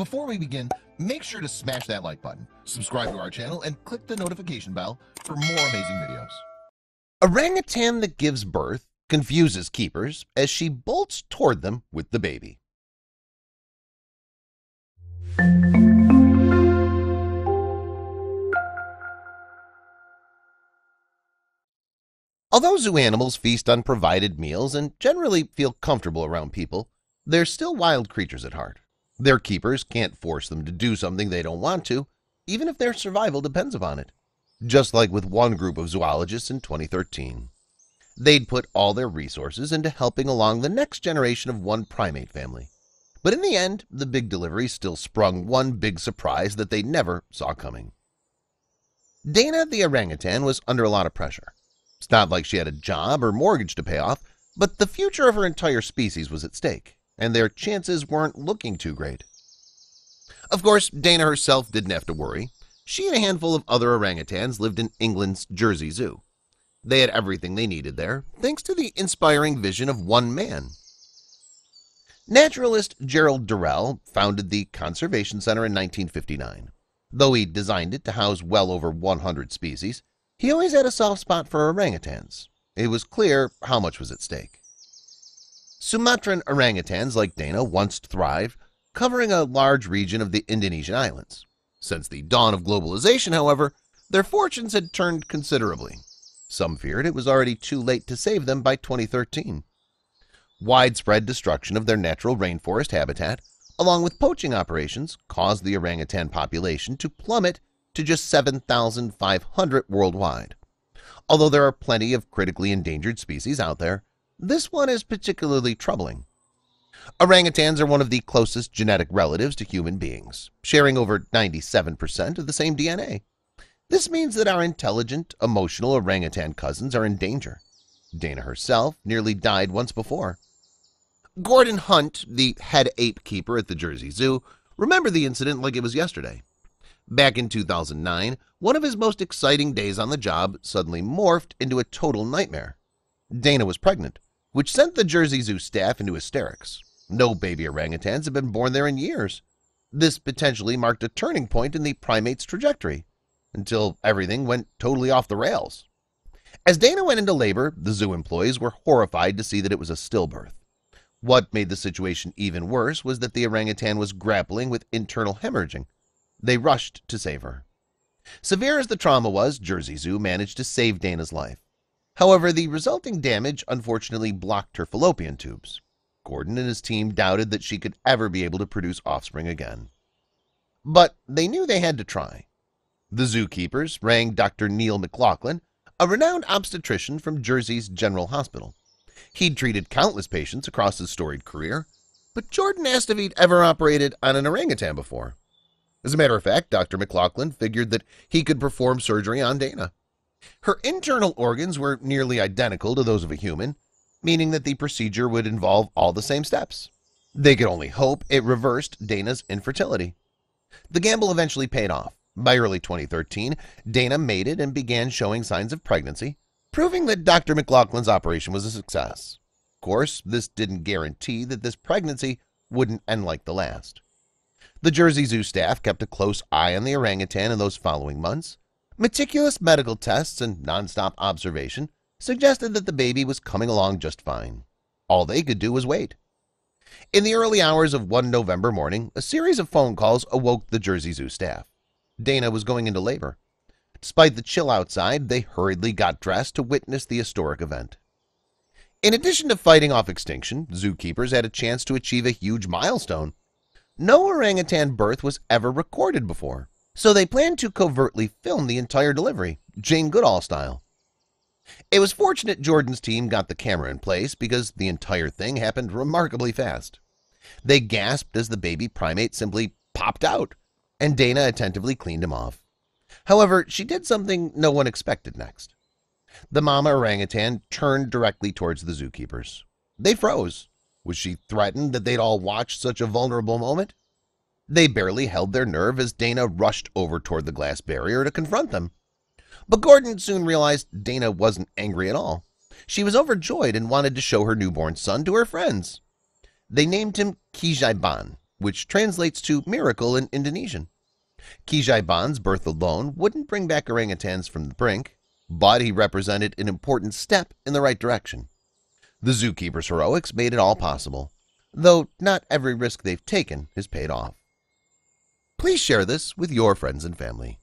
Before we begin, make sure to smash that like button, subscribe to our channel, and click the notification bell for more amazing videos. Orangutan that gives birth confuses keepers as she bolts toward them with the baby. Although zoo animals feast on provided meals and generally feel comfortable around people, they're still wild creatures at heart. Their keepers can't force them to do something they don't want to, even if their survival depends upon it. Just like with one group of zoologists in 2013. They'd put all their resources into helping along the next generation of one primate family. But in the end, the big delivery still sprung one big surprise that they never saw coming. Dana the orangutan was under a lot of pressure. It's not like she had a job or mortgage to pay off, but the future of her entire species was at stake, and their chances weren't looking too great. Of course, Dana herself didn't have to worry. She and a handful of other orangutans lived in England's Jersey Zoo. They had everything they needed there, thanks to the inspiring vision of one man. Naturalist Gerald Durrell founded the Conservation Center in 1959. Though he designed it to house well over 100 species, he always had a soft spot for orangutans. It was clear how much was at stake. Sumatran orangutans like Dana once thrived, covering a large region of the Indonesian islands. Since the dawn of globalization, however, their fortunes had turned considerably. Some feared it was already too late to save them by 2013. Widespread destruction of their natural rainforest habitat, along with poaching operations, caused the orangutan population to plummet to just 7,500 worldwide. Although there are plenty of critically endangered species out there, this one is particularly troubling. Orangutans are one of the closest genetic relatives to human beings, sharing over 97% of the same DNA. This means that our intelligent, emotional orangutan cousins are in danger. Dana herself nearly died once before. Gordon Hunt, the head ape keeper at the Jersey Zoo, remembered the incident like it was yesterday. Back in 2009, one of his most exciting days on the job suddenly morphed into a total nightmare. Dana was pregnant, which sent the Jersey Zoo staff into hysterics. No baby orangutans had been born there in years. This potentially marked a turning point in the primate's trajectory, until everything went totally off the rails. As Dana went into labor, the zoo employees were horrified to see that it was a stillbirth. What made the situation even worse was that the orangutan was grappling with internal hemorrhaging. They rushed to save her. Severe as the trauma was, Jersey Zoo managed to save Dana's life. However, the resulting damage unfortunately blocked her fallopian tubes. Gordon and his team doubted that she could ever be able to produce offspring again. But they knew they had to try. The zookeepers rang Dr. Neil McLaughlin, a renowned obstetrician from Jersey's General Hospital. He'd treated countless patients across his storied career, but Jordan asked if he'd ever operated on an orangutan before. As a matter of fact, Dr. McLaughlin figured that he could perform surgery on Dana. Her internal organs were nearly identical to those of a human, meaning that the procedure would involve all the same steps. They could only hope it reversed Dana's infertility. The gamble eventually paid off. By early 2013, Dana mated and began showing signs of pregnancy, proving that Dr. McLaughlin's operation was a success. Of course, this didn't guarantee that this pregnancy wouldn't end like the last. The Jersey Zoo staff kept a close eye on the orangutan in those following months. Meticulous medical tests and nonstop observation suggested that the baby was coming along just fine. All they could do was wait. In the early hours of one November morning, a series of phone calls awoke the Jersey Zoo staff. Dana was going into labor. Despite the chill outside, they hurriedly got dressed to witness the historic event. In addition to fighting off extinction, zookeepers had a chance to achieve a huge milestone. No orangutan birth was ever recorded before, so they planned to covertly film the entire delivery, Jane Goodall style. It was fortunate Jordan's team got the camera in place because the entire thing happened remarkably fast. They gasped as the baby primate simply popped out, and Dana attentively cleaned him off. However, she did something no one expected next. The mama orangutan turned directly towards the zookeepers. They froze. Was she threatened that they'd all watch such a vulnerable moment? They barely held their nerve as Dana rushed over toward the glass barrier to confront them. But Gordon soon realized Dana wasn't angry at all. She was overjoyed and wanted to show her newborn son to her friends. They named him Kijaiban, which translates to miracle in Indonesian. Kijai Ban's birth alone wouldn't bring back orangutans from the brink, but he represented an important step in the right direction. The zookeeper's heroics made it all possible, though not every risk they've taken has paid off. Please share this with your friends and family.